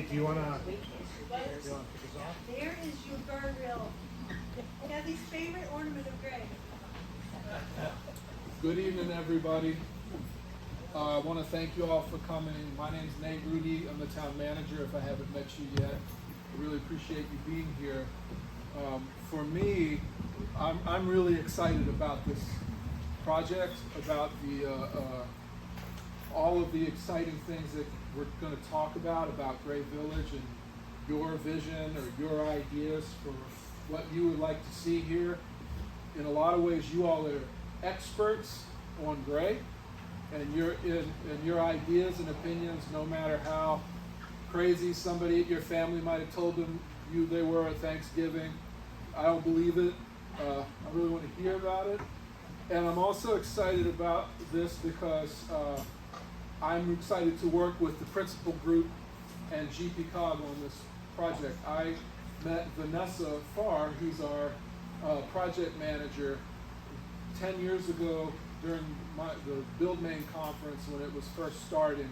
do you want to kick us off? There is your guardrail. Kathy's favorite ornament of gray. Good evening, everybody. I want to thank you all for coming. My name's Nate Rudy. I'm the town manager, if I haven't met you yet. I really appreciate you being here. For me, I'm really excited about this project, about the all of the exciting things that we're going to talk about Gray Village and your vision or your ideas for what you would like to see here. In a lot of ways, you all are experts on Gray, and your ideas and opinions, no matter how crazy somebody at your family might have told you they were at Thanksgiving, I don't believe it. I really want to hear about it. And I'm also excited about this because I'm excited to work with the principal group and GP Cog on this project. I met Vanessa Farr, who's our project manager, 10 years ago during the Build Maine conference when it was first starting.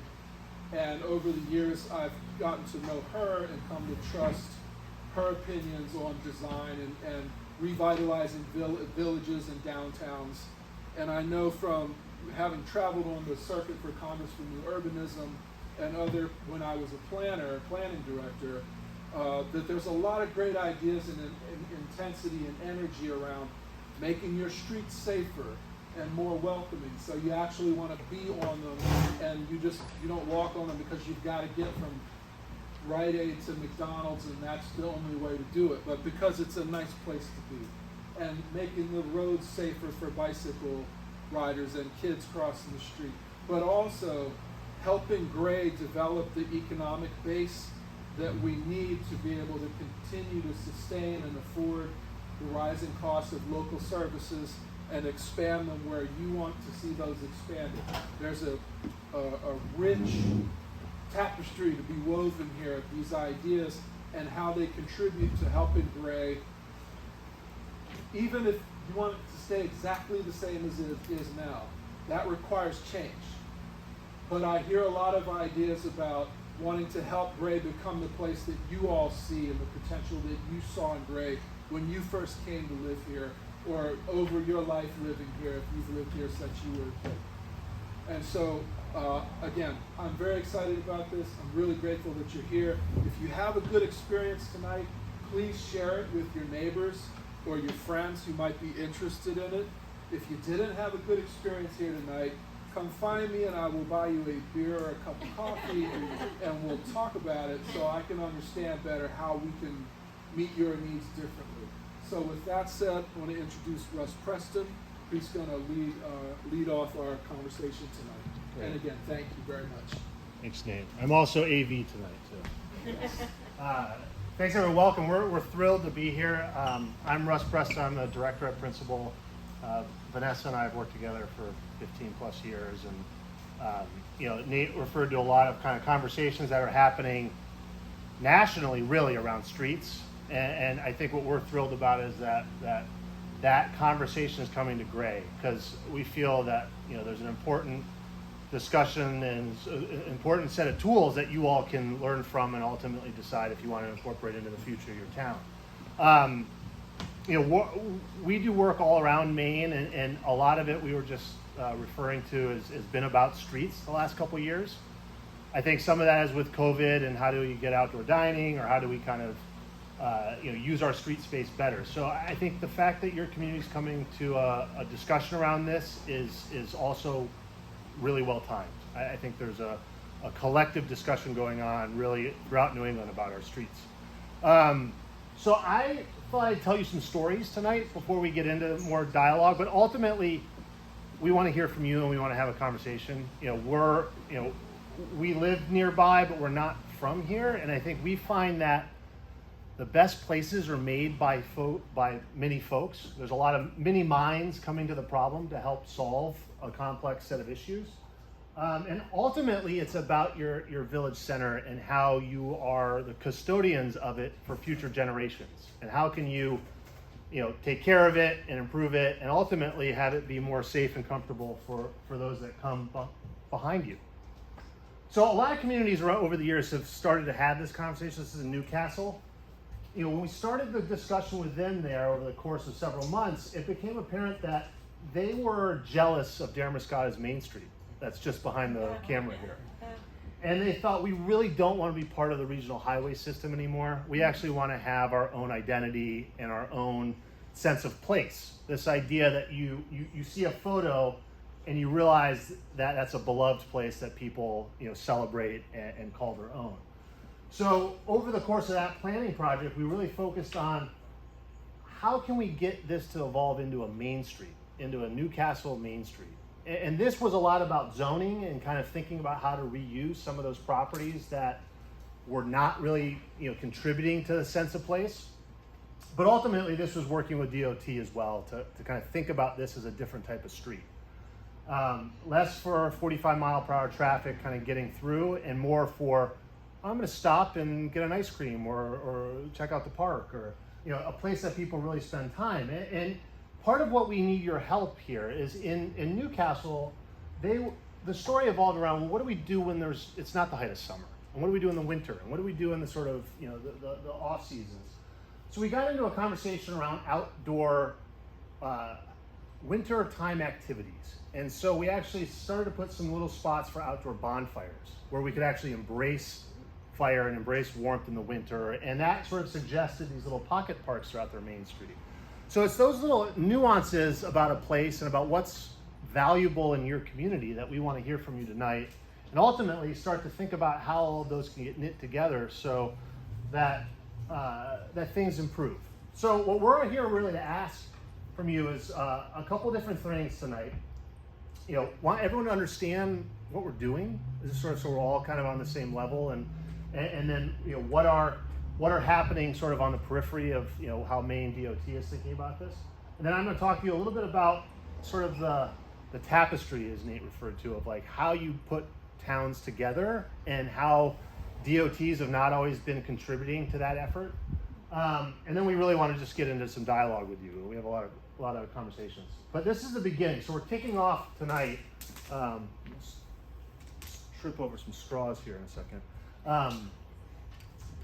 And over the years, I've gotten to know her and come to trust her opinions on design and revitalizing villages and downtowns. And I know from having traveled on the circuit for Congress for New Urbanism and when I was a planning director, that there's a lot of great ideas and intensity and energy around making your streets safer and more welcoming. So you actually want to be on them, and you don't walk on them because you've got to get from Rite Aid to McDonald's and that's the only way to do it, but because it's a nice place to be. And making the roads safer for bicycle riders and kids crossing the street, but also helping Gray develop the economic base that we need to be able to continue to sustain and afford the rising costs of local services and expand them where you want to see those expanded. There's a rich tapestry to be woven here of these ideas and how they contribute to helping Gray, even if you want it to stay exactly the same as it is now. That requires change. But I hear a lot of ideas about wanting to help Gray become the place that you all see and the potential that you saw in Gray when you first came to live here, or over your life living here if you've lived here since you were a kid. And so, again, I'm very excited about this. I'm really grateful that you're here. If you have a good experience tonight, please share it with your neighbors or your friends who might be interested in it. If you didn't have a good experience here tonight, come find me and I will buy you a beer or a cup of coffee and we'll talk about it so I can understand better how we can meet your needs differently. So with that said, I want to introduce Russ Preston. He's going to lead off our conversation tonight. Great. And again, thank you very much. Thanks, Nate. I'm also AV tonight, too. Thanks, everyone. Welcome. We're thrilled to be here. I'm Russ Preston. I'm the director at Principal. Vanessa and I have worked together for 15 plus years. And, Nate referred to a lot of kind of conversations that are happening nationally, really, around streets. And I think what we're thrilled about is that conversation is coming to Gray, because we feel that there's an important discussion and an important set of tools that you all can learn from and ultimately decide if you want to incorporate into the future of your town. We do work all around Maine, and a lot of it we were just referring to has been about streets the last couple of years. I think some of that is with COVID and how do we get outdoor dining, or how do we kind of use our street space better. So I think the fact that your community is coming to a discussion around this is also really well timed. I think there's a collective discussion going on really throughout New England about our streets. So I thought I'd tell you some stories tonight before we get into more dialogue, but ultimately we want to hear from you and we want to have a conversation. We live nearby, but we're not from here, and I think we find that the best places are made by many folks. There's a lot of many minds coming to the problem to help solve a complex set of issues. And ultimately, it's about your village center and how you are the custodians of it for future generations. And how can you take care of it and improve it, and ultimately have it be more safe and comfortable for those that come behind you. So a lot of communities over the years have started to have this conversation. This is in Newcastle. When we started the discussion with them there over the course of several months, it became apparent that they were jealous of Damariscotta's Main Street. That's just behind the camera here. And they thought, we really don't want to be part of the regional highway system anymore. We actually want to have our own identity and our own sense of place. This idea that you see a photo and you realize that that's a beloved place that people celebrate and call their own. So over the course of that planning project, we really focused on how can we get this to evolve into a Main Street, into a Newcastle Main Street. And this was a lot about zoning and kind of thinking about how to reuse some of those properties that were not really contributing to the sense of place. But ultimately, this was working with DOT as well to kind of think about this as a different type of street. Less for 45-mile-per-hour traffic kind of getting through, and more for, I'm going to stop and get an ice cream or check out the park, or a place that people really spend time. And part of what we need your help here is in Newcastle, the story evolved around, well, what do we do when it's not the height of summer? And what do we do in the winter? And what do we do in the sort of, the off seasons? So we got into a conversation around outdoor winter time activities. And so we actually started to put some little spots for outdoor bonfires where we could actually embrace fire and embrace warmth in the winter. And that sort of suggested these little pocket parks throughout their Main Street. So it's those little nuances about a place and about what's valuable in your community that we want to hear from you tonight, and ultimately start to think about how all of those can get knit together so that that things improve. So what we're here really to ask from you is a couple different things tonight. Want everyone to understand what we're doing, is sort of so we're all kind of on the same level, and then what are happening sort of on the periphery of how Maine DOT is thinking about this. And then I'm going to talk to you a little bit about sort of the tapestry, as Nate referred to, of like how you put towns together and how DOTs have not always been contributing to that effort. And then we really want to just get into some dialogue with you. We have a lot of conversations. But this is the beginning. So we're kicking off tonight. Let's trip over some straws here in a second.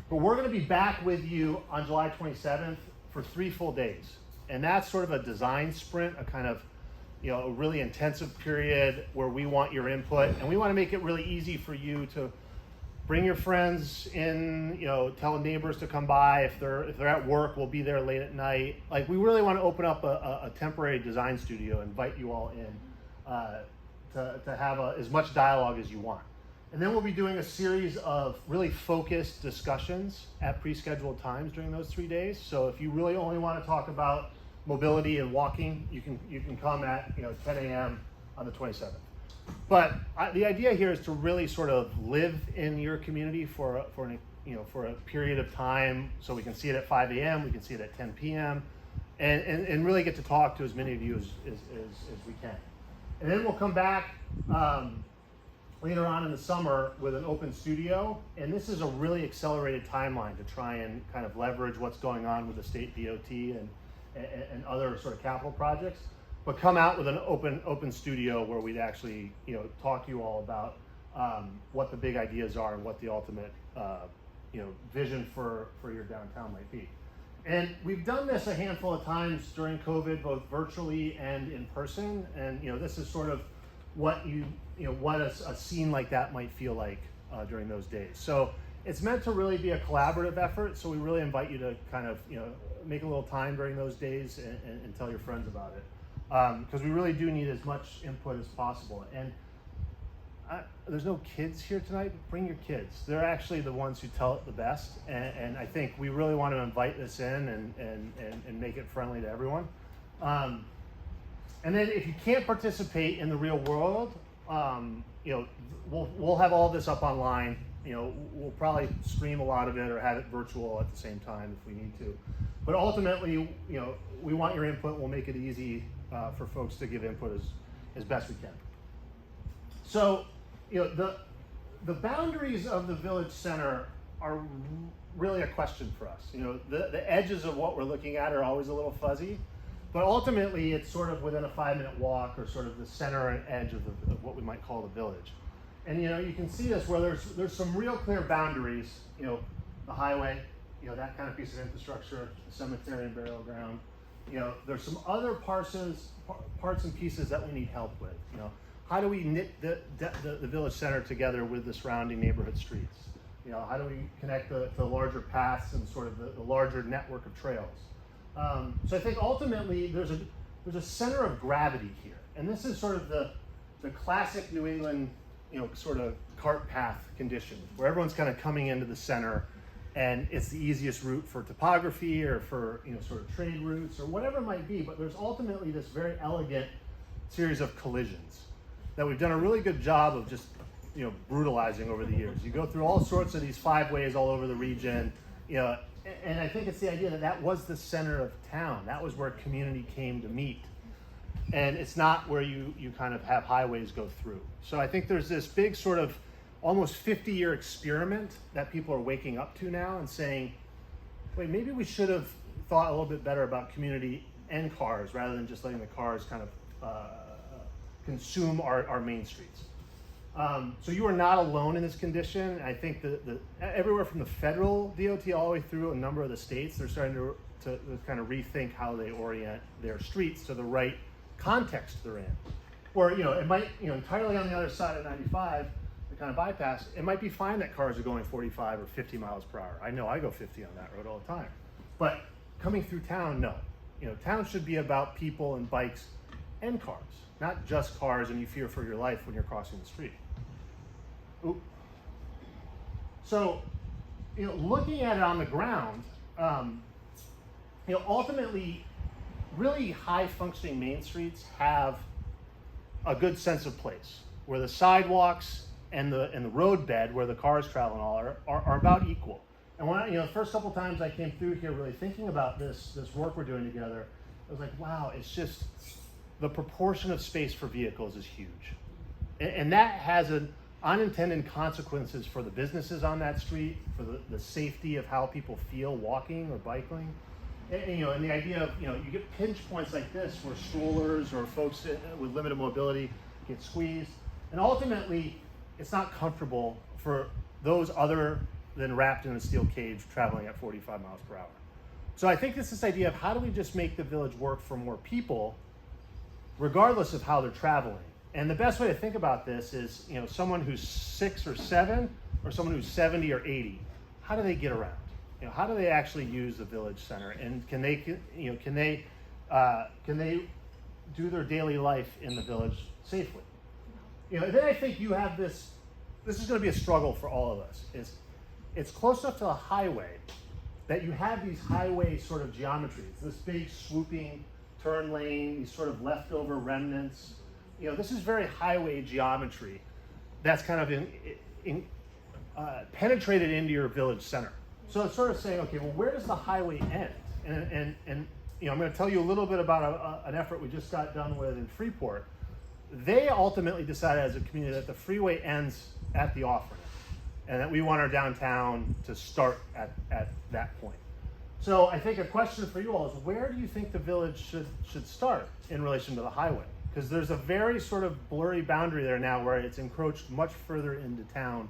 But we're going to be back with you on July 27th for 3 full days. And that's sort of a design sprint, a kind of, a really intensive period where we want your input. And we want to make it really easy for you to bring your friends in, tell neighbors to come by. If they're at work, we'll be there late at night. Like, we really want to open up a temporary design studio, invite you all in to have as much dialogue as you want. And then we'll be doing a series of really focused discussions at pre-scheduled times during those 3 days. So if you really only want to talk about mobility and walking, you can come at 10 a.m. on the 27th. But the idea here is to really sort of live in your community for a period of time, so we can see it at 5 a.m., we can see it at 10 p.m., and really get to talk to as many of you as we can. And then we'll come back later on in the summer with an open studio, and this is a really accelerated timeline to try and kind of leverage what's going on with the state DOT and other sort of capital projects, but come out with an open studio where we'd actually talk to you all about what the big ideas are and what the ultimate vision for your downtown might be. And we've done this a handful of times during COVID, both virtually and in person, and this is sort of what what a scene like that might feel like during those days. So it's meant to really be a collaborative effort. So we really invite you to kind of make a little time during those days and tell your friends about it, because we really do need as much input as possible. And there's no kids here tonight. Bring your kids. They're actually the ones who tell it the best. And I think we really want to invite this in and make it friendly to everyone. And then if you can't participate in the real world, we'll have all this up online. We'll probably stream a lot of it or have it virtual at the same time if we need to. But ultimately, we want your input. We'll make it easy for folks to give input as best we can. So, the boundaries of the village center are really a question for us. The edges of what we're looking at are always a little fuzzy. But ultimately, it's sort of within a 5-minute walk or sort of the center and edge of what we might call the village. And you can see this where there's some real clear boundaries. The highway, that kind of piece of infrastructure, the cemetery and burial ground. There's some other parts and pieces that we need help with. How do we knit the village center together with the surrounding neighborhood streets? How do we connect the larger paths and sort of the larger network of trails? So I think ultimately there's a center of gravity here, and this is sort of the classic New England, sort of cart path condition, where everyone's kind of coming into the center, and it's the easiest route for topography or for sort of trade routes or whatever it might be. But there's ultimately this very elegant series of collisions that we've done a really good job of just brutalizing over the years. You go through all sorts of these 5 ways all over the region, and I think it's the idea that was the center of town. That was where community came to meet. And it's not where you kind of have highways go through. So I think there's this big sort of almost 50-year experiment that people are waking up to now and saying, wait, maybe we should have thought a little bit better about community and cars rather than just letting the cars kind of consume our main streets. So you are not alone in this condition. I think everywhere from the federal DOT all the way through a number of the states, they're starting to kind of rethink how they orient their streets to the right context they're in. Or, it might, entirely on the other side of 95, the kind of bypass, it might be fine that cars are going 45 or 50 miles per hour. I know I go 50 on that road all the time. But coming through town, no. Town should be about people and bikes and cars, not just cars and you fear for your life when you're crossing the street. Ooh. So, looking at it on the ground, ultimately, really high functioning main streets have a good sense of place, where the sidewalks and the road bed where the cars travel and all are about equal. And when the first couple times I came through here really thinking about this work we're doing together, I was like, wow, it's just the proportion of space for vehicles is huge. And that has an unintended consequences for the businesses on that street, for the safety of how people feel walking or biking. And the idea of, you get pinch points like this where strollers or folks with limited mobility get squeezed. And ultimately, it's not comfortable for those other than wrapped in a steel cage traveling at 45 miles per hour. So I think it's this idea of how do we just make the village work for more people, regardless of how they're traveling. And the best way to think about this is, someone who's 6 or 7 or someone who's 70 or 80, how do they get around? How do they actually use the village center, and can they do their daily life in the village safely? Then I think you have this is going to be a struggle for all of us. It's close enough to a highway that you have these highway sort of geometries, this big swooping turn lane, these sort of leftover remnants. This is very highway geometry that's kind of penetrated into your village center. So it's sort of saying, okay, well, where does the highway end? And I'm going to tell you a little bit about an effort we just got done with in Freeport. They ultimately decided as a community that the freeway ends at the off-ramp, and that we want our downtown to start at that point. So I think a question for you all is, where do you think the village should start in relation to the highway? Because there's a very sort of blurry boundary there now where it's encroached much further into town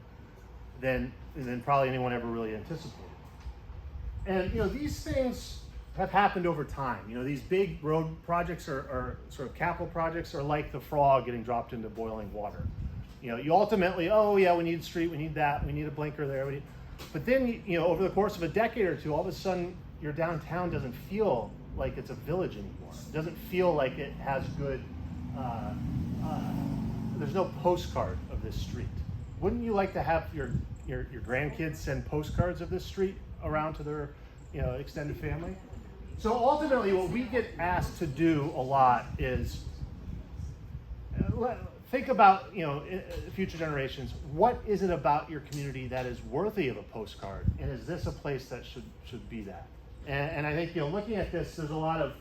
than probably anyone ever really anticipated. And these things have happened over time. These big road projects are sort of capital projects are like the frog getting dropped into boiling water. You ultimately, oh yeah, we need a street, we need that, we need a blinker there. But then, over the course of a decade or two, all of a sudden your downtown doesn't feel like it's a village anymore. It doesn't feel like it has good, there's no postcard of this street. Wouldn't you like to have your grandkids send postcards of this street around to their extended family? So ultimately what we get asked to do a lot is think about future generations. What is it about your community that is worthy of a postcard, and is this a place that should be that? And I think looking at this, there's a lot of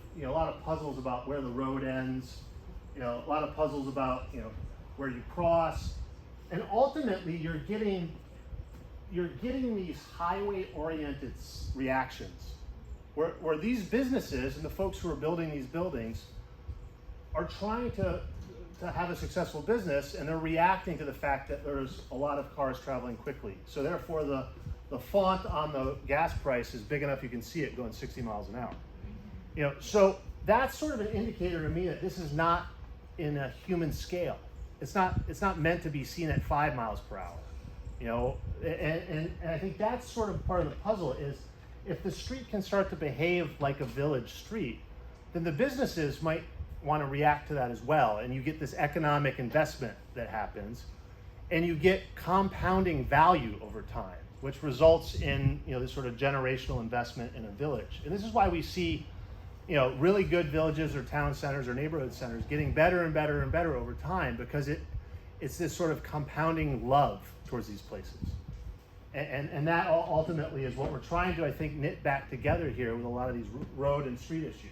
puzzles about where the road ends, a lot of puzzles about where you cross, and ultimately you're getting these highway-oriented reactions where these businesses and the folks who are building these buildings are trying to to have a successful business, and they're reacting to the fact that there's a lot of cars traveling quickly. So therefore, the font on the gas price is big enough you can see it going 60 miles an hour. So that's sort of an indicator to me that this is not in a human scale. It's not meant to be seen at 5 miles per hour. And I think that's sort of part of the puzzle is if the street can start to behave like a village street, then the businesses might want to react to that as well. And you get this economic investment that happens, and you get compounding value over time, which results in this sort of generational investment in a village. And this is why we see really good villages or town centers or neighborhood centers getting better and better and better over time, because it's this sort of compounding love towards these places. And that ultimately is what we're trying to, I think, knit back together here with a lot of these road and street issues.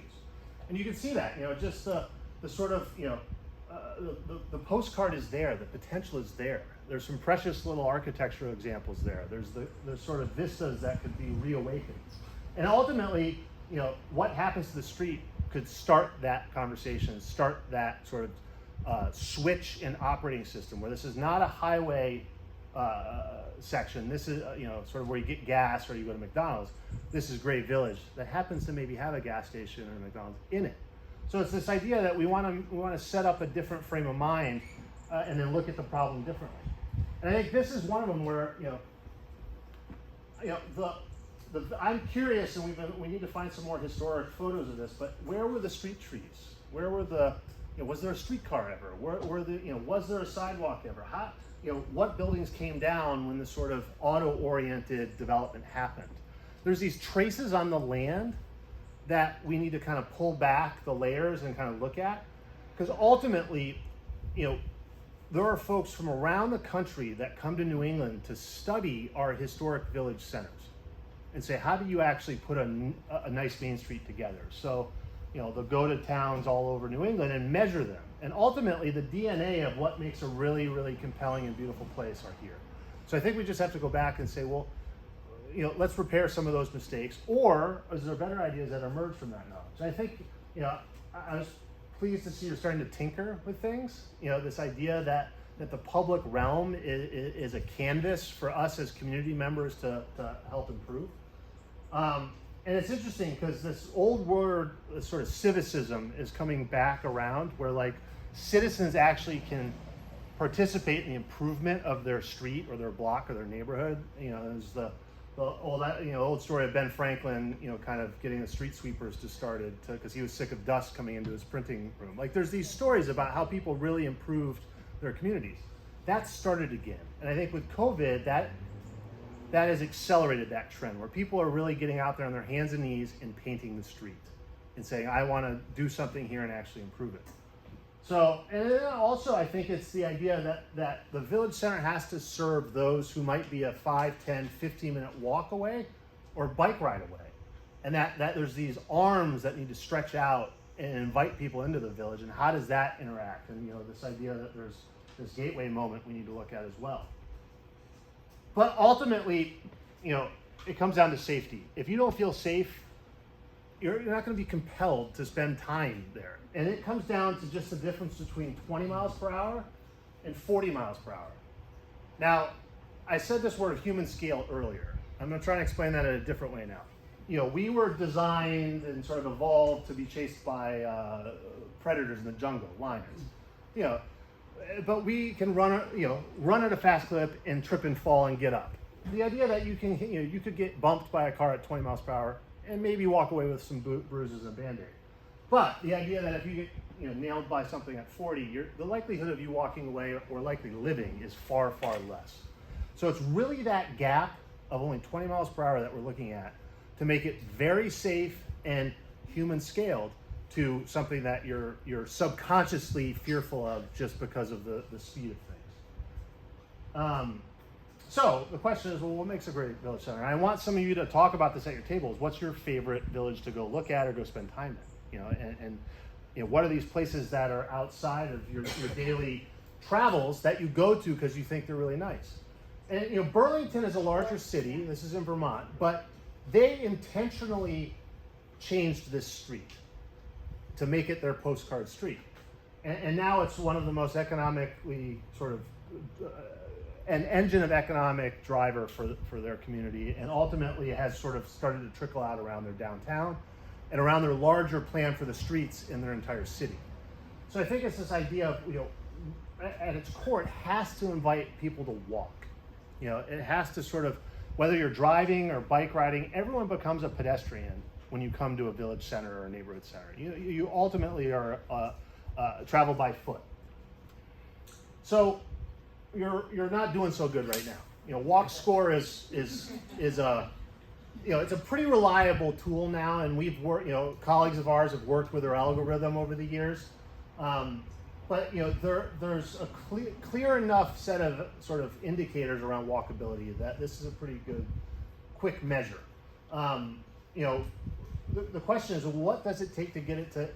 And you can see that, just the sort of, the postcard is there, the potential is there. There's some precious little architectural examples there. There's the sort of vistas that could be reawakened. And ultimately, what happens to the street could start that conversation, start that sort of switch in operating system, where this is not a highway section. This is sort of where you get gas or you go to McDonald's. This is Gray Village that happens to maybe have a gas station or a McDonald's in it. So it's this idea that we want to set up a different frame of mind and then look at the problem differently. And I think this is one of them where I'm curious, and we need to find some more historic photos of this. But where were the street trees? Where were was there a streetcar ever? Was there a sidewalk ever? What buildings came down when the sort of auto-oriented development happened? There's these traces on the land that we need to kind of pull back the layers and kind of look at, because ultimately, there are folks from around the country that come to New England to study our historic village centers and say, how do you actually put a nice main street together? So, they'll go to towns all over New England and measure them. And ultimately, the DNA of what makes a really, really compelling and beautiful place are here. So I think we just have to go back and say, well, let's repair some of those mistakes, or is there better ideas that emerge from that knowledge? And I think, I was pleased to see you're starting to tinker with things. This idea that the public realm is a canvas for us as community members to help improve. And it's interesting because this old word, sort of civicism, is coming back around, where citizens actually can participate in the improvement of their street or their block or their neighborhood. There's the old story of Ben Franklin, kind of getting the street sweepers started because he was sick of dust coming into his printing room. There's these stories about how people really improved their communities. That started again, and I think with COVID, that has accelerated that trend, where people are really getting out there on their hands and knees and painting the street and saying, I want to do something here and actually improve it. So, and then also I think it's the idea that the village center has to serve those who might be a 5, 10, 15-minute walk away or bike ride away. And that there's these arms that need to stretch out and invite people into the village, and how does that interact? And this idea that there's this gateway moment we need to look at as well. But ultimately, it comes down to safety. If you don't feel safe, you're not going to be compelled to spend time there. And it comes down to just the difference between 20 miles per hour and 40 miles per hour. Now, I said this word human scale earlier. I'm going to try and explain that in a different way now. We were designed and sort of evolved to be chased by predators in the jungle, lions. But we can run at a fast clip and trip and fall and get up. The idea that you could get bumped by a car at 20 miles per hour and maybe walk away with some bruises and a Band-Aid. But the idea that if you get nailed by something at 40, the likelihood of you walking away or likely living is far, far less. So it's really that gap of only 20 miles per hour that we're looking at to make it very safe and human scaled to something that you're subconsciously fearful of just because of the speed of things. So the question is, well, what makes a great village center? And I want some of you to talk about this at your tables. What's your favorite village to go look at or go spend time in? And what are these places that are outside of your daily travels that you go to because you think they're really nice? And Burlington is a larger city. This is in Vermont, but they intentionally changed this street to make it their postcard street. and now it's one of the most economically sort of an engine of economic driver for their community, and ultimately has sort of started to trickle out around their downtown and around their larger plan for the streets in their entire city. So I think it's this idea of, at its core, it has to invite people to walk. It has to sort of, whether you're driving or bike riding, everyone becomes a pedestrian when you come to a village center or a neighborhood center. You ultimately are travel by foot. So you're not doing so good right now. Walk score is a it's a pretty reliable tool now, and we've worked. Colleagues of ours have worked with our algorithm over the years. But there's a clear enough set of sort of indicators around walkability that this is a pretty good, quick measure. The question is, what does it take to get it to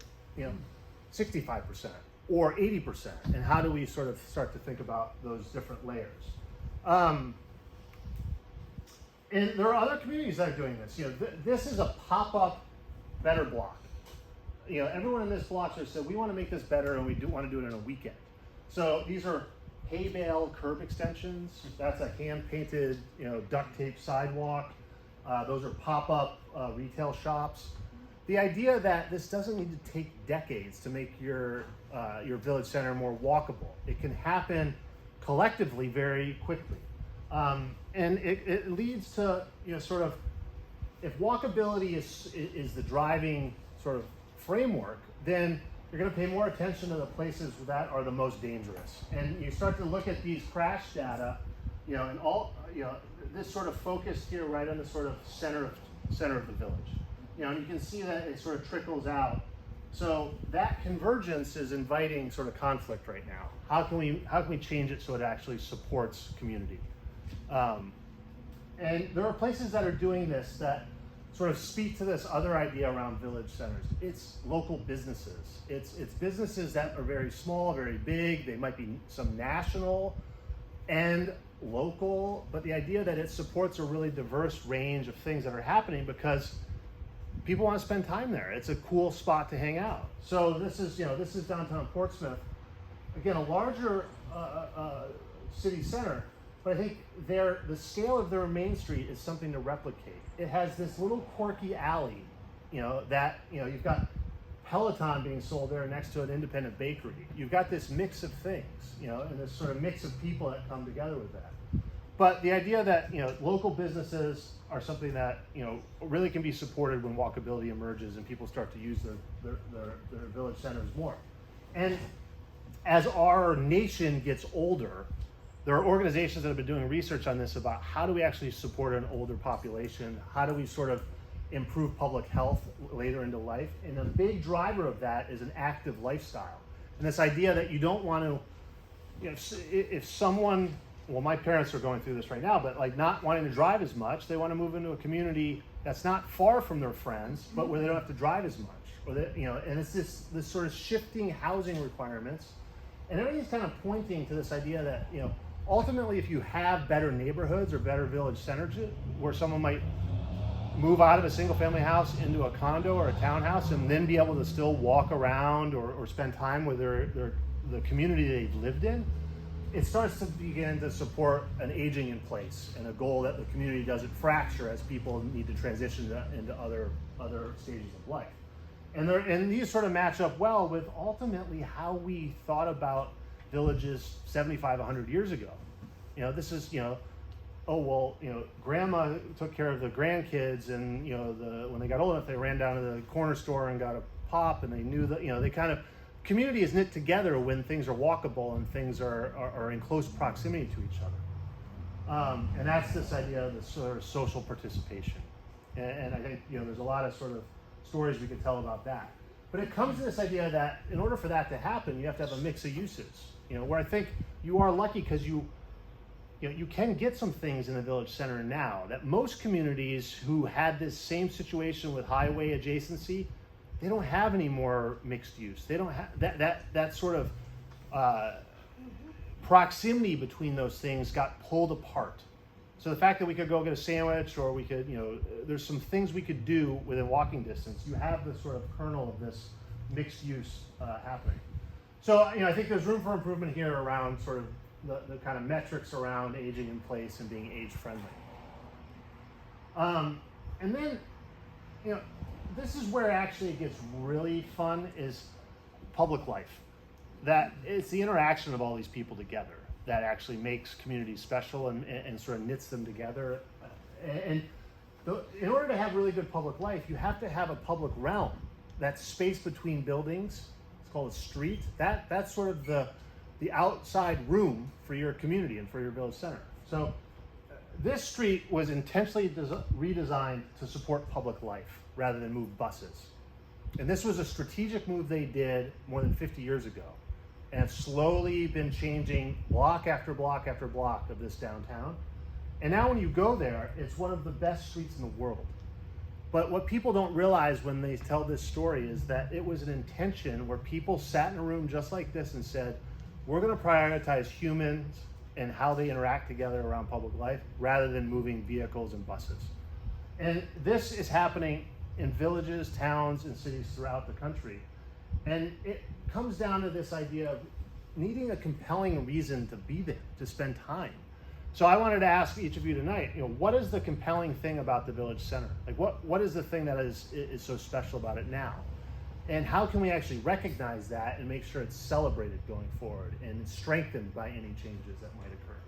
65% or 80%, and how do we sort of start to think about those different layers? And there are other communities that are doing this. This is a pop-up better block. Everyone in this block has said, we want to make this better, and we do want to do it in a weekend. So these are hay bale curb extensions. That's a hand-painted, duct tape sidewalk. Those are pop-up retail shops. The idea that this doesn't need to take decades to make your village center more walkable. It can happen collectively very quickly. And it leads to, sort of, if walkability is the driving sort of framework, then you're going to pay more attention to the places that are the most dangerous. And you start to look at these crash data, and all, this sort of focused here right on the sort of center of the village. And you can see that it sort of trickles out. So that convergence is inviting sort of conflict right now. How can we change it so it actually supports community? And there are places that are doing this that sort of speak to this other idea around village centers. It's local businesses. It's businesses that are very small, very big. They might be some national and local, but the idea that it supports a really diverse range of things that are happening because people want to spend time there. It's a cool spot to hang out. So this is downtown Portsmouth. Again, a larger city center, but I think the scale of their main street is something to replicate. It has this little quirky alley, that you've got Peloton being sold there next to an independent bakery. You've got this mix of things, and this sort of mix of people that come together with that. But the idea that local businesses are something that really can be supported when walkability emerges and people start to use their village centers more. And as our nation gets older, there are organizations that have been doing research on this about how do we actually support an older population? How do we sort of improve public health later into life? And a big driver of that is an active lifestyle. And this idea that you don't want to, if someone, well, my parents are going through this right now, but like not wanting to drive as much, they want to move into a community that's not far from their friends, but where they don't have to drive as much. Or that, and it's this sort of shifting housing requirements. And everything's kind of pointing to this idea that, ultimately, if you have better neighborhoods or better village centers where someone might move out of a single family house into a condo or a townhouse and then be able to still walk around or spend time with the community they've lived in, it starts to begin to support an aging in place and a goal that the community doesn't fracture as people need to transition into other stages of life. And these sort of match up well with ultimately how we thought about villages 75, 100 years ago. This is, grandma took care of the grandkids, and when they got old enough, they ran down to the corner store and got a pop, and they knew that they kind of, community is knit together when things are walkable and things are in close proximity to each other. And that's this idea of the sort of social participation. And I think there's a lot of sort of stories we could tell about that. But it comes to this idea that in order for that to happen, you have to have a mix of uses. Where I think you are lucky because you can get some things in the village center now that most communities who had this same situation with highway adjacency, they don't have any more mixed use. They don't have that sort of proximity between those things got pulled apart. So the fact that we could go get a sandwich, or we could, there's some things we could do within walking distance. You have this sort of kernel of this mixed use happening. So, I think there's room for improvement here around sort of the kind of metrics around aging in place and being age friendly. And then, this is where actually it gets really fun, is public life. That it's the interaction of all these people together that actually makes communities special and sort of knits them together. In order to have really good public life, you have to have a public realm. That space between buildings, it's called a street. That's sort of the outside room for your community and for your village center. So this street was intentionally redesigned to support public life rather than move buses. And this was a strategic move they did more than 50 years ago. And it's slowly been changing block after block after block of this downtown. And now when you go there, it's one of the best streets in the world. But what people don't realize when they tell this story is that it was an intention where people sat in a room just like this and said, we're going to prioritize humans and how they interact together around public life rather than moving vehicles and buses. And this is happening in villages, towns, and cities throughout the country. And it comes down to this idea of needing a compelling reason to be there, to spend time. So I wanted to ask each of you tonight, what is the compelling thing about the Village Center? Like what is the thing that is so special about it now? And how can we actually recognize that and make sure it's celebrated going forward and strengthened by any changes that might occur?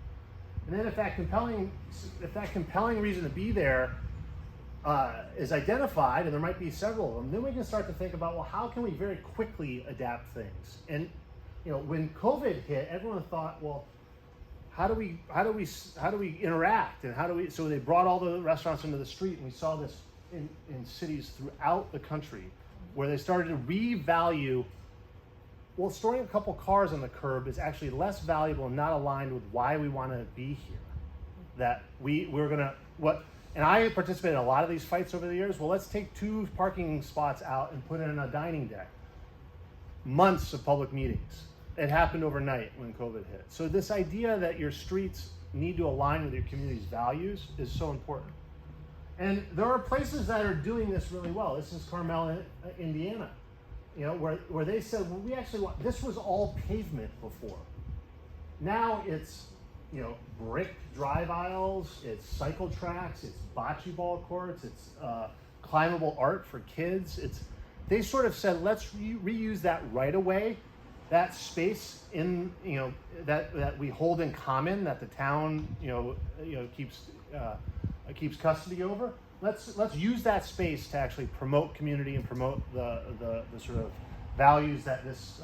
And then if that compelling reason to be there is identified, and there might be several of them, then we can start to think about, well, how can we very quickly adapt things? And when COVID hit, everyone thought, well, how do we interact, and so they brought all the restaurants into the street, and we saw this in cities throughout the country where they started to revalue, well, storing a couple cars on the curb is actually less valuable and not aligned with why we want to be here. That we're gonna, and I participated in a lot of these fights over the years. Well, let's take 2 parking spots out and put in a dining deck. Months of public meetings. It happened overnight when COVID hit. So this idea that your streets need to align with your community's values is so important. And there are places that are doing this really well. This is Carmel, Indiana, where they said, well, we actually this was all pavement before. Now it's, brick drive aisles, it's cycle tracks, it's bocce ball courts, it's climbable art for kids. They sort of said, let's reuse that right away. That space in that we hold in common, that the town keeps custody over. Let's use that space to actually promote community and promote the sort of values that this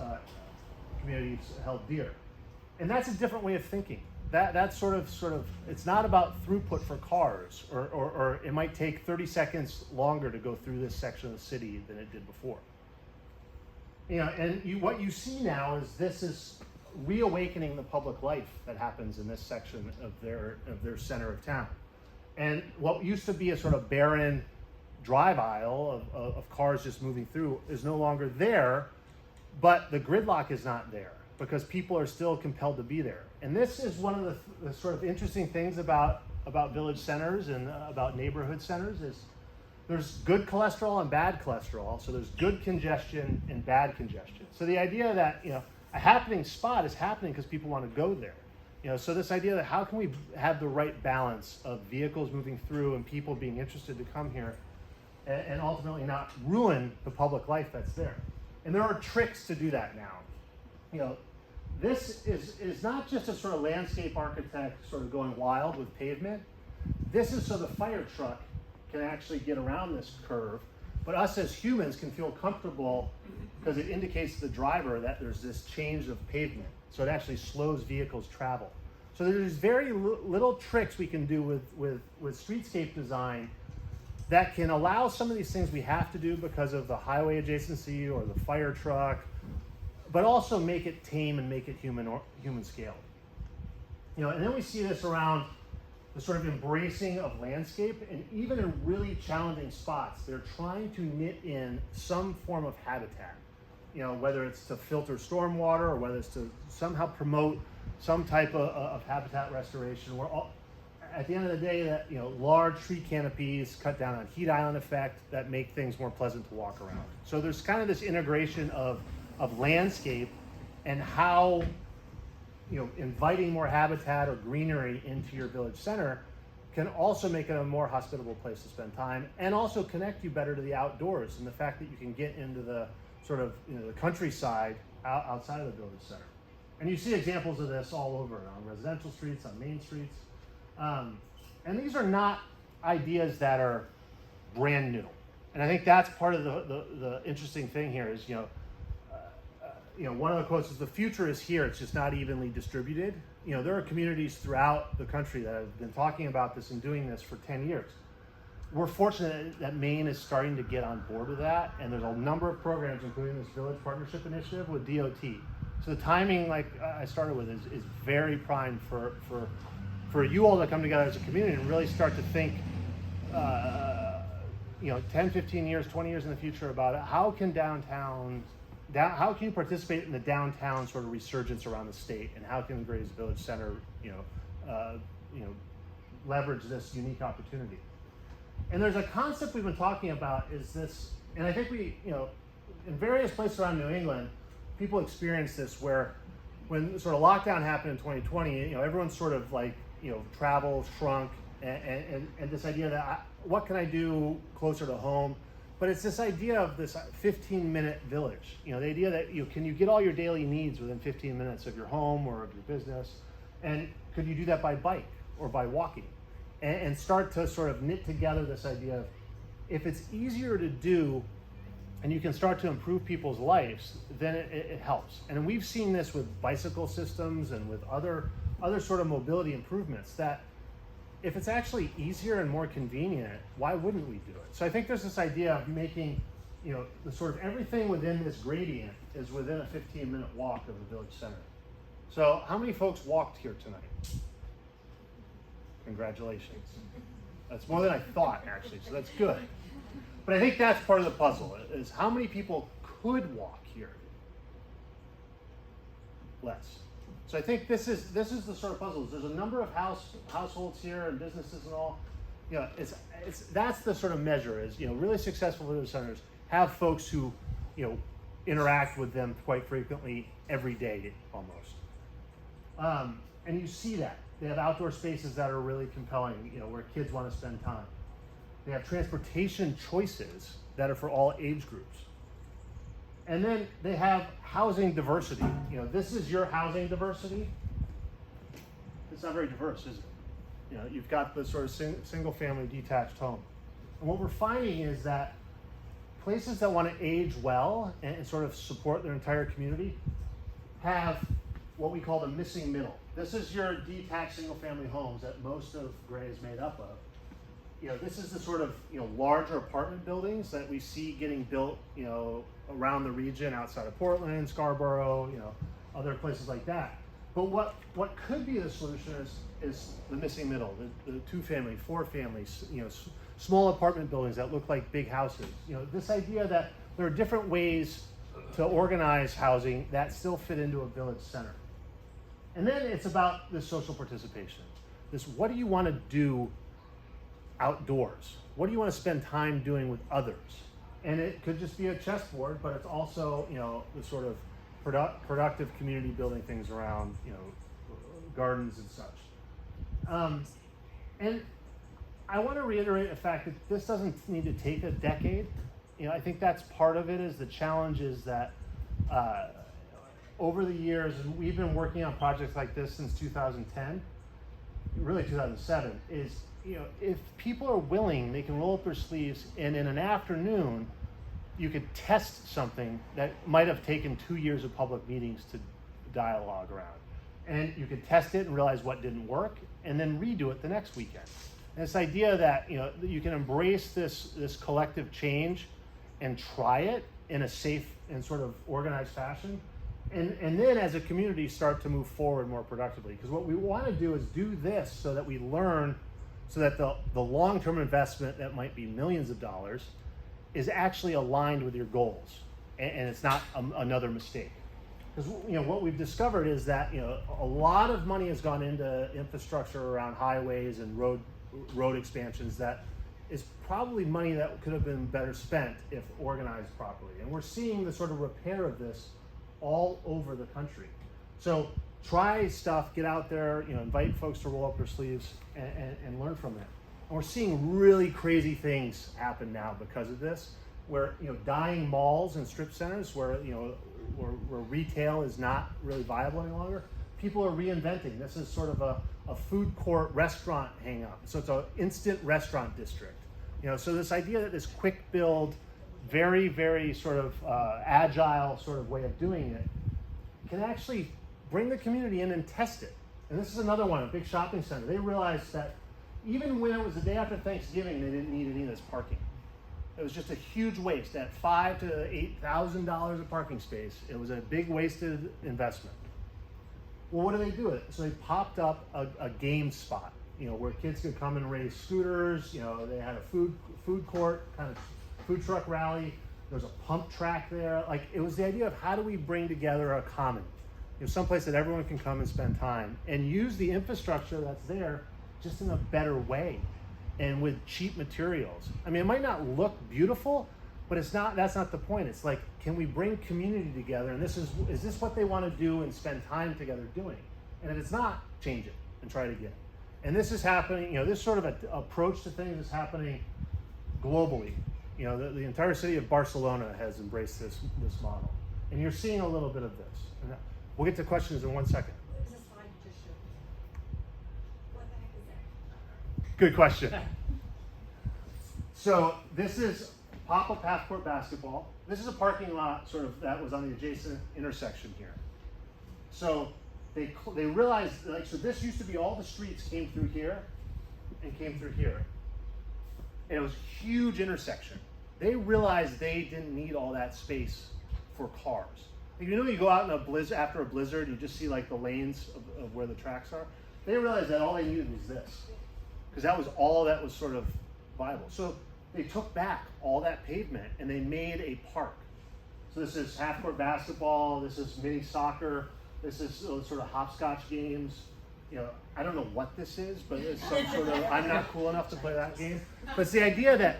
community held dear. And that's a different way of thinking. That's sort of it's not about throughput for cars, or it might take 30 seconds longer to go through this section of the city than it did before. What you see now is this is reawakening the public life that happens in this section of their center of town. And what used to be a sort of barren drive aisle of cars just moving through is no longer there, but the gridlock is not there because people are still compelled to be there. And this is one of the sort of interesting things about village centers and about neighborhood centers is there's good cholesterol and bad cholesterol. So there's good congestion and bad congestion. So the idea that, a happening spot is happening because people want to go there. So this idea that how can we have the right balance of vehicles moving through and people being interested to come here and ultimately not ruin the public life that's there. And there are tricks to do that now. This is not just a sort of landscape architect sort of going wild with pavement. This is so the fire truck can actually get around this curve, but us as humans can feel comfortable because it indicates to the driver that there's this change of pavement. So it actually slows vehicles travel. So there's very little tricks we can do with streetscape design that can allow some of these things we have to do because of the highway adjacency or the fire truck, but also make it tame and make it human scaled. And then we see this around the sort of embracing of landscape, and even in really challenging spots, they're trying to knit in some form of habitat. Whether it's to filter stormwater or whether it's to somehow promote some type of habitat restoration. At the end of the day, that large tree canopies cut down on heat island effect that make things more pleasant to walk around. So there's kind of this integration of landscape and how inviting more habitat or greenery into your village center can also make it a more hospitable place to spend time, and also connect you better to the outdoors, and the fact that you can get into the sort of the countryside outside of the village center. And you see examples of this all over, on residential streets, on main streets. And these are not ideas that are brand new. And I think that's part of the interesting thing here is, one of the quotes is, the future is here, it's just not evenly distributed. There are communities throughout the country that have been talking about this and doing this for 10 years. We're fortunate that Maine is starting to get on board with that, and there's a number of programs, including this Village Partnership Initiative with DOT. So the timing, like I started with, is very prime for you all to come together as a community and really start to think 10, 15 years, 20 years in the future about how can how can you participate in the downtown sort of resurgence around the state, and how can Gray's Village Center, leverage this unique opportunity? And there's a concept we've been talking about is this, and I think we, in various places around New England, people experience this where when sort of lockdown happened in 2020, everyone sort of like, travel shrunk, and this idea that what can I do closer to home? But it's this idea of this 15-minute village. The idea that can you get all your daily needs within 15 minutes of your home or of your business? And could you do that by bike or by walking? And start to sort of knit together this idea of, if it's easier to do and you can start to improve people's lives, then it helps. And we've seen this with bicycle systems and with other sort of mobility improvements, that if it's actually easier and more convenient, why wouldn't we do it? So I think there's this idea of making, the sort of everything within this gradient is within a 15-minute walk of the village center. So how many folks walked here tonight? Congratulations. That's more than I thought, actually, so that's good. But I think that's part of the puzzle, is how many people could walk here? Less. So I think this is the sort of puzzle. There's a number of households here and businesses and all. That's the sort of measure, is really successful village centers have folks who interact with them quite frequently, every day almost. And you see that. They have outdoor spaces that are really compelling, where kids want to spend time. They have transportation choices that are for all age groups. And then they have housing diversity. This is your housing diversity. It's not very diverse, is it? You've got the sort of single family detached home. And what we're finding is that places that want to age well and sort of support their entire community have what we call the missing middle. This is your detached single family homes that most of Gray is made up of. This is the sort of larger apartment buildings that we see getting built around the region, outside of Portland, Scarborough, other places like that. But what could be the solution is the missing middle, the 2-family, 4-family, small apartment buildings that look like big houses. This idea that there are different ways to organize housing that still fit into a village center. And then it's about the social participation. What do you want to do outdoors? What do you want to spend time doing with others? And it could just be a chessboard, but it's also, the sort of productive community building things around, gardens and such. And I want to reiterate the fact that this doesn't need to take a decade. I think that's part of it, is the challenge is that over the years, and we've been working on projects like this since 2010, really 2007, is if people are willing, they can roll up their sleeves, and in an afternoon, you could test something that might have taken 2 years of public meetings to dialogue around. And you could test it and realize what didn't work, and then redo it the next weekend. And this idea that that you can embrace this collective change and try it in a safe and sort of organized fashion, and then as a community start to move forward more productively. Because what we want to do is do this so that we learn, so that the long-term investment that might be millions of dollars is actually aligned with your goals, and it's not another mistake. Because what we've discovered is that a lot of money has gone into infrastructure around highways and road expansions that is probably money that could have been better spent if organized properly. And we're seeing the sort of repair of this all over the country. So try stuff, get out there, invite folks to roll up their sleeves and learn from it. And we're seeing really crazy things happen now because of this, where dying malls and strip centers where retail is not really viable any longer. People are reinventing. This is sort of a food court restaurant hang up. So it's an instant restaurant district. So this idea that this quick build, very, very sort of agile sort of way of doing it can actually bring the community in and test it. And this is another one, a big shopping center. They realized that even when it was the day after Thanksgiving, they didn't need any of this parking. It was just a huge waste. At $5,000 to $8,000 of parking space, it was a big wasted investment. Well, what do they do with it? So they popped up a game spot, where kids could come and race scooters. They had a food court, kind of food truck rally. There was a pump track there. Like, it was the idea of how do we bring together a common, someplace that everyone can come and spend time and use the infrastructure that's there just in a better way and with cheap materials. I mean, it might not look beautiful, but that's not the point. It's like, can we bring community together? And is this what they want to do and spend time together doing? And if it's not, change it and try it again. And this is happening, this sort of approach to things is happening globally. The entire city of Barcelona has embraced this model. And you're seeing a little bit of this. And we'll get to questions in 1 second. What is this slide you just showed? What the heck is that? Good question. So this is pop-up half-court basketball. This is a parking lot sort of that was on the adjacent intersection here. So they realized, so this used to be all the streets came through here and came through here. And it was a huge intersection. They realized they didn't need all that space for cars. You go out in a blizzard, after a blizzard, you just see like the lanes of where the tracks are. They realized that all they needed was this, because that was all that was sort of viable. So they took back all that pavement and they made a park. So this is half-court basketball, this is mini soccer, this is sort of hopscotch games. I don't know what this is, but it's some sort of, I'm not cool enough to play that game. But it's the idea that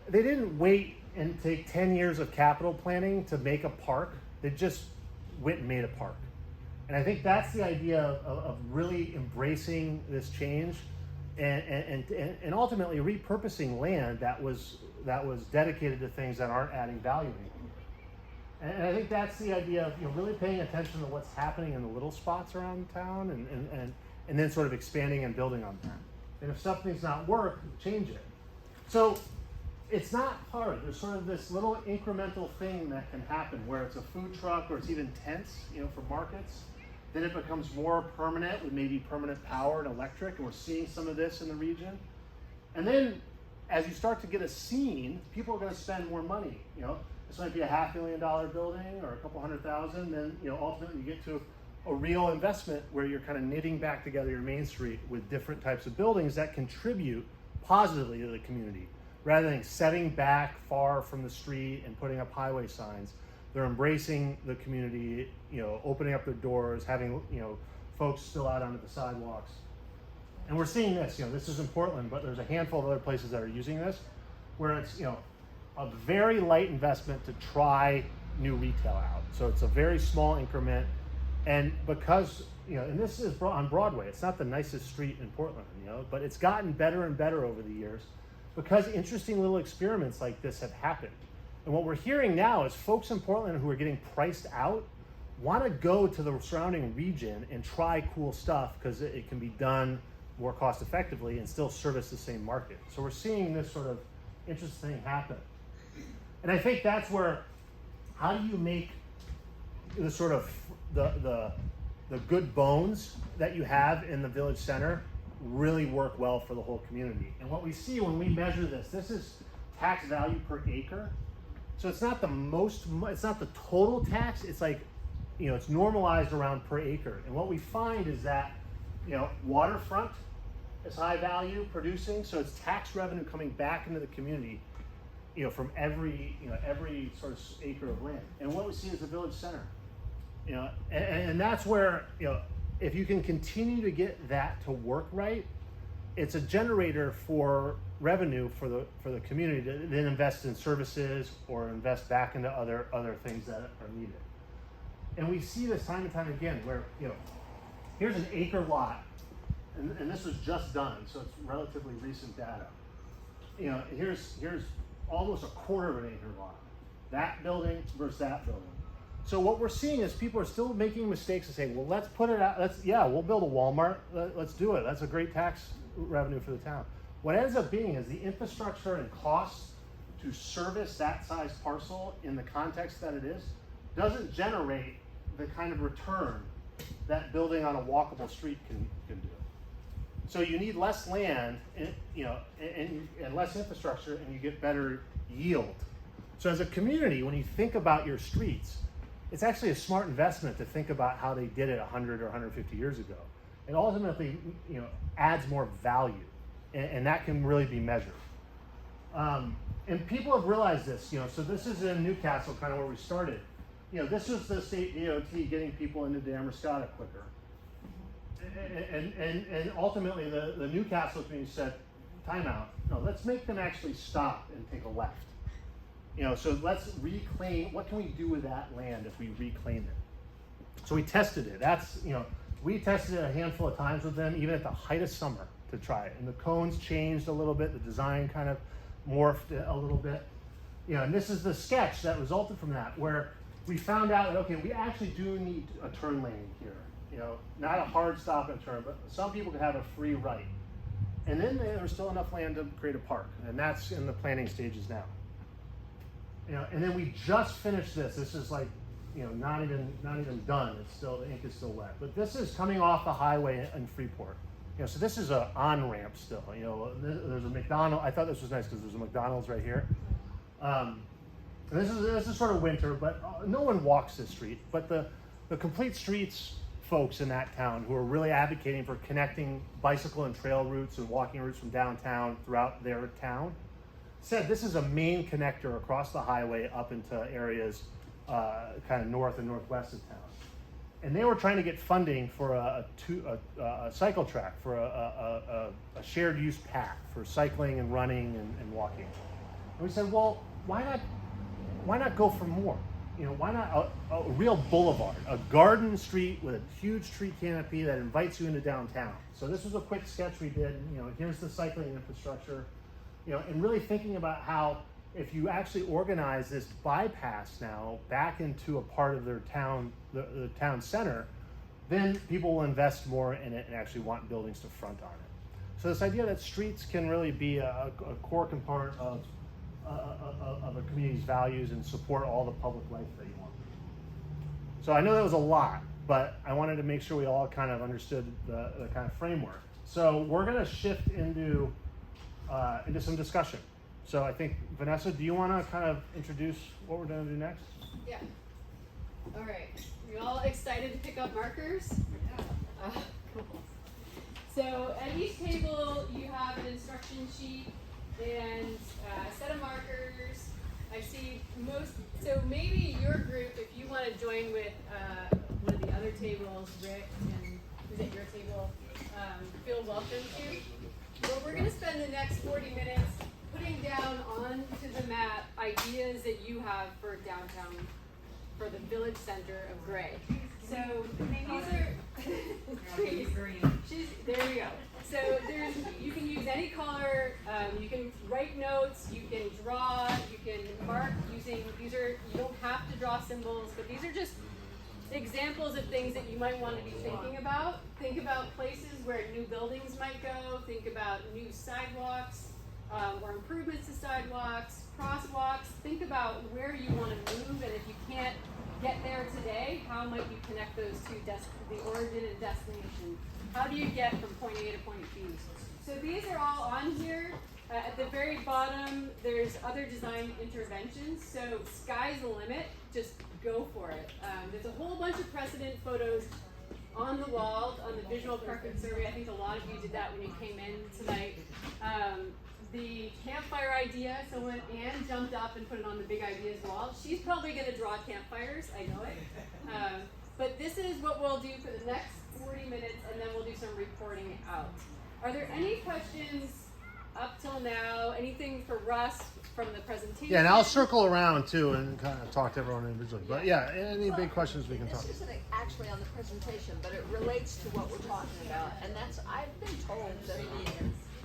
they didn't wait and take 10 years of capital planning to make a park. They just went and made a park. And I think that's the idea of really embracing this change and ultimately repurposing land that was dedicated to things that aren't adding value anymore. And I think that's the idea of really paying attention to what's happening in the little spots around town and then sort of expanding and building on that. And if something's not work, change it. So it's not hard. There's sort of this little incremental thing that can happen where it's a food truck or it's even tents, for markets. Then it becomes more permanent with maybe permanent power and electric, and we're seeing some of this in the region. And then as you start to get a scene, people are going to spend more money. This might be a $500,000 building or a couple $100,000. Then ultimately you get to a real investment where you're kind of knitting back together your main street with different types of buildings that contribute positively to the community, rather than setting back far from the street and putting up highway signs. They're embracing the community, opening up their doors, having folks still out onto the sidewalks. And we're seeing this. This is in Portland, but there's a handful of other places that are using this, where it's a very light investment to try new retail out. So it's a very small increment, and because and this is on Broadway. It's not the nicest street in Portland, but it's gotten better and better over the years because interesting little experiments like this have happened. And what we're hearing now is folks in Portland who are getting priced out want to go to the surrounding region and try cool stuff because it can be done more cost effectively and still service the same market. So we're seeing this sort of interesting thing happen. And I think that's where, how do you make the sort of the good bones that you have in the village center really work well for the whole community? And what we see when we measure this is tax value per acre. So it's not it's not the total tax, it's like, it's normalized around per acre. And what we find is that, waterfront is high value producing, so it's tax revenue coming back into the community, from every sort of acre of land. And what we see is the village center, and that's where, if you can continue to get that to work right, it's a generator for revenue for the community to then invest in services or invest back into other things that are needed. And we see this time and time again where, here's an acre lot, and this was just done, so it's relatively recent data. Here's almost a quarter of an acre lot. That building versus that building. So what we're seeing is people are still making mistakes and saying, well, let's put it out, we'll build a Walmart, let's do it. That's a great tax revenue for the town. What ends up being is the infrastructure and costs to service that size parcel in the context that it is, doesn't generate the kind of return that building on a walkable street can do. So you need less land, and less infrastructure, and you get better yield. So as a community, when you think about your streets, it's actually a smart investment to think about how they did it 100 or 150 years ago. It ultimately, adds more value, and that can really be measured. And people have realized this, so this is in Newcastle, kind of where we started. This was the state DOT getting people into Damascotta quicker. And ultimately the Newcastle community said, time out. No, let's make them actually stop and take a left. So let's reclaim, what can we do with that land if we reclaim it? So we tested it. We tested it a handful of times with them, even at the height of summer, to try it. And the cones changed a little bit, the design kind of morphed a little bit. And this is the sketch that resulted from that, where we found out that, okay, we actually do need a turn lane here. Not a hard stop and turn, but some people can have a free right. And then there's still enough land to create a park, and that's in the planning stages now. And then we just finished this. This is like, not even done. It's still, the ink is still wet. But this is coming off the highway in Freeport. So this is an on-ramp still. There's a McDonald's. I thought this was nice because there's a McDonald's right here. And this is sort of winter, but no one walks this street. But the Complete Streets folks in that town who are really advocating for connecting bicycle and trail routes and walking routes from downtown throughout their town said this is a main connector across the highway up into areas kind of north and northwest of town. And they were trying to get funding for a cycle track, for a shared use path for cycling and running and walking. And we said, well, why not go for more? Why not a real boulevard, a garden street with a huge tree canopy that invites you into downtown? So this was a quick sketch we did. Here's the cycling infrastructure. And really thinking about how if you actually organize this bypass now back into a part of their town, the town center, then people will invest more in it and actually want buildings to front on it. So this idea that streets can really be a core component of a community's values and support all the public life that you want. So I know that was a lot, but I wanted to make sure we all kind of understood the kind of framework. So we're going to shift into some discussion. So I think, Vanessa, do you want to kind of introduce what we're going to do next? Yeah. All right. You all excited to pick up markers? Yeah. Cool. So at each table you have an instruction sheet and a set of markers. I see so maybe your group, if you want to join with one of the other tables, Rick, and who's at your table, feel welcome to. Well, we're going to spend the next 40 minutes putting down onto the map ideas that you have for downtown, for the village center of Gray. So these are there you go. So you can use any color. You can write notes. You can draw. You can mark using. You don't have to draw symbols, but these are just examples of things that you might want to be thinking about. Think about places where new buildings might go. Think about new sidewalks or improvements to sidewalks, crosswalks. Think about where you want to move, and if you can't get there today, how might you connect those two, the origin and destination? How do you get from point A to point B? So these are all on here. At the very bottom, there's other design interventions. So sky's the limit. Just go for it. There's a whole bunch of precedent photos on the wall on the visual preference survey. I think a lot of you did that when you came in tonight. The campfire idea, Anne jumped up and put it on the big ideas wall. She's probably going to draw campfires, I know it. But this is what we'll do for the next 40 minutes, and then we'll do some reporting out. Are there any questions up till now, anything for Russ from the presentation? Yeah, and I'll circle around too and kind of talk to everyone individually. But yeah, any big questions we can talk. This isn't actually on the presentation, but it relates to what we're talking about, and that's I've been told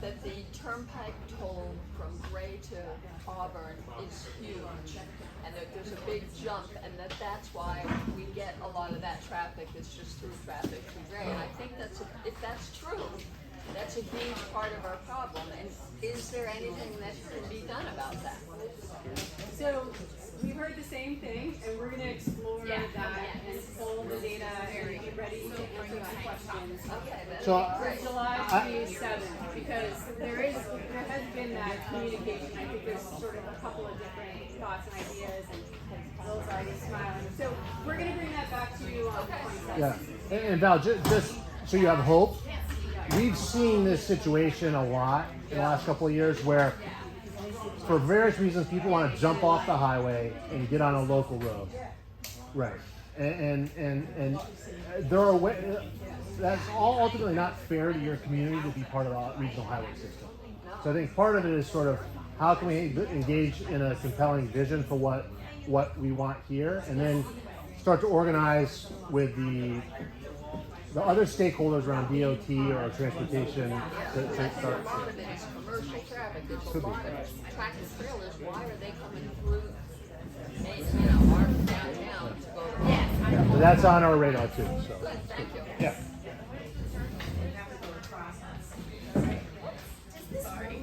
that the turnpike toll from Gray to Auburn is huge, and that there's a big jump, and that's why we get a lot of that traffic. It's just through traffic to Gray, and I think if that's true, that's a huge part of our problem. And is there anything that can be done about that? So we heard the same thing, and we're going to explore that and pull the data and be ready to answer some questions. Okay, that's So great. July 27th, because there has been that communication. I think there's sort of a couple of different thoughts and ideas, and Will's already smiling. So we're going to bring that back to you on the 27th. Yeah, and Val, just so you have hope, we've seen this situation a lot in the last couple of years where, for various reasons, people want to jump off the highway and get on a local road. Right. And there are ways, that's all ultimately not fair to your community to be part of the regional highway system. So I think part of it is sort of how can we engage in a compelling vision for what we want here, and then start to organize with the other stakeholders around DOT or transportation to start. A lot of it is commercial traffic. There's a lot of tractor trailers. Why are they coming through, our downtown to go to? So that's on our radar too. So Good, thank you. yeah.